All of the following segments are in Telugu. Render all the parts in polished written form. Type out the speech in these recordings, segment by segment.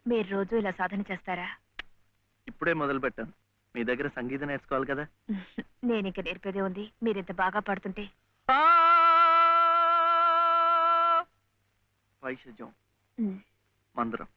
మీరు రోజు ఇలా సాధన చేస్తారా? ఇప్పుడే మొదలు పెట్టాను. మీ దగ్గర సంగీతం నేర్చుకోవాలి కదా. నేను ఇంక నేర్పేదే ఉంది. మీరు ఇంత బాగా పాడుతుంటే. వైషజ్యం, మందరం.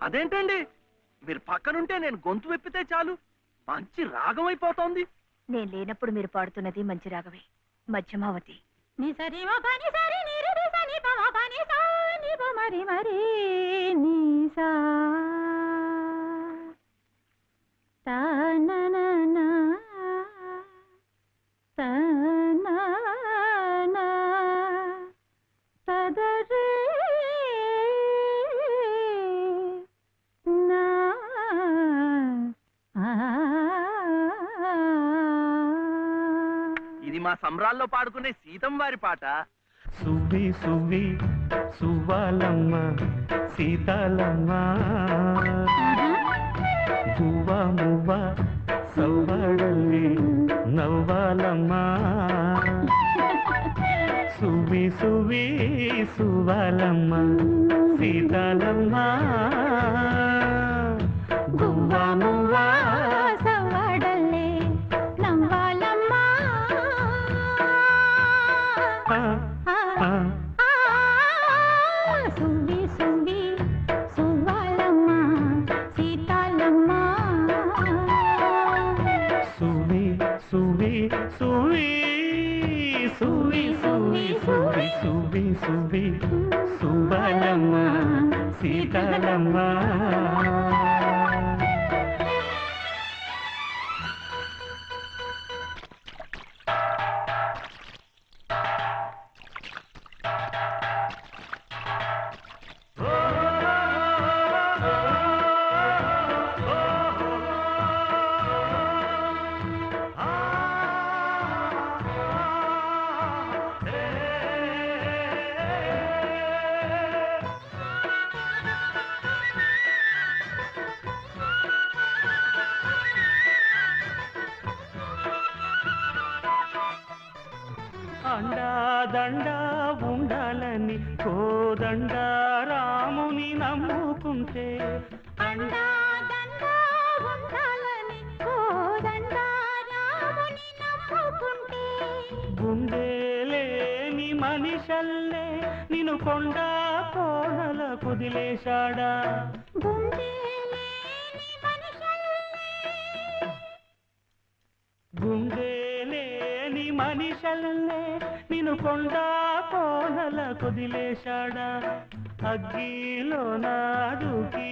అదేంటండి, మీరు పక్కనుంటే నేను గొంతు వెప్పితే చాలు మంచి రాగం అయిపోతోంది. నేను లేనప్పుడు మీరు పాడుతున్నది మంచి రాగమే. మధ్యమావతి. ఇది మా సంబరాల్లో పాడుకునే సీతం వారి పాట. సువ్వి సువ్వి సువ్వాలమ్మ సీతాలమ్మ, గువ్వ మువ్వ సవ్వడల్లి నవ్వాలమ్మ. సువ్వి సువ్వి సువ్వాలమ్మ సీతాలమ్మ, గువ్వ మువ్వ సవ్వడల్లి నవ్వాలమ్మ. సువ్వి సువ్వి సువ్వాలమ్మ సీతాలమ్మ, సువ్వి సువ్వి సువ్వి సువ్వి సువ్వి సువ్వి సువ్వి సువ్వి సువ్వాలమ్మ సీతాలమ్మ. అండాదండా ఉండాలని కోదండ రాముని నమ్ముకుంటే, అండాదండా ఉండాలని కోదండ రాముని నమ్ముకుంటే, గుండెలేని మనిషల్లే నిన్ను కొండ కోనల కుదిలేశాడా. గుండెలేని మనిషల్లే నిన్ను కొండ కోనల కుదిలేశాడా. అగ్గిలో నాడుకి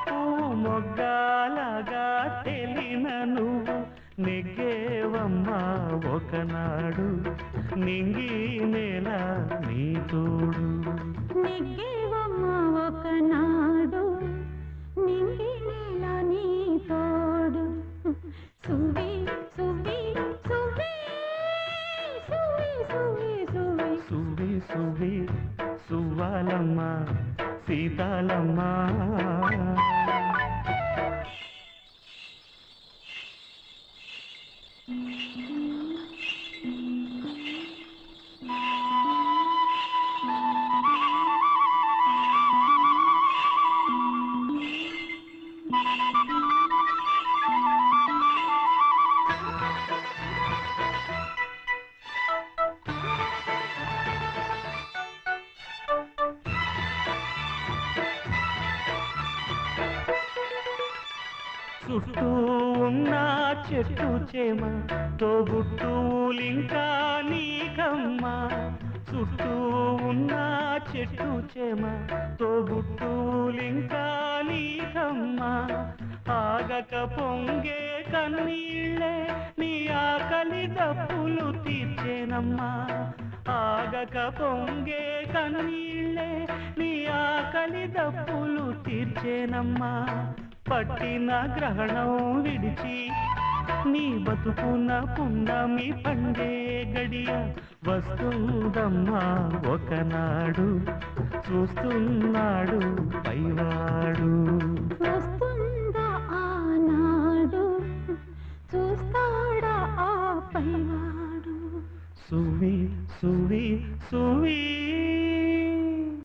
పూ మొగ్గాలగా తెలిన నువ్వు నెగ్గేవమ్మా ఒకనాడు, నింగి నేల నీ తోడు. నెగ్గేవమ్మా ఒకనాడు, నింగి నేల నీ తోడు. సువ్వి సువ్వి సువ్వి సువ్వి సువ్వి సువ్వి సువ్వి సువ్వి సువ్వాలమ్మ సీతాలమ్మ. చుట్టూ ఉన్న చెట్టు చేమ తోబుట్టువులింకా నీకమ్మ చుట్టూ ఉన్న చెట్టు చేమ తోబుట్టువులింకా నీకమ్మ ఆగక పొంగే కన్నీళ్ళే నీ ఆకలి దప్పులు తీర్చేనమ్మా ఆగక పొంగే కన్నీళ్ళే నీ ఆకలి దప్పులు తీర్చేనమ్మా పట్టిన గ్రహణం విడిచి నీ బతుకున్న పున్నమి పండే గడియ వస్తుందమ్మా ఒకనాడు చూస్తున్నాడు పైవాడు వస్తుందా ఆనాడు చూస్తాడా ఆ పైవాడు సువి సువి సువి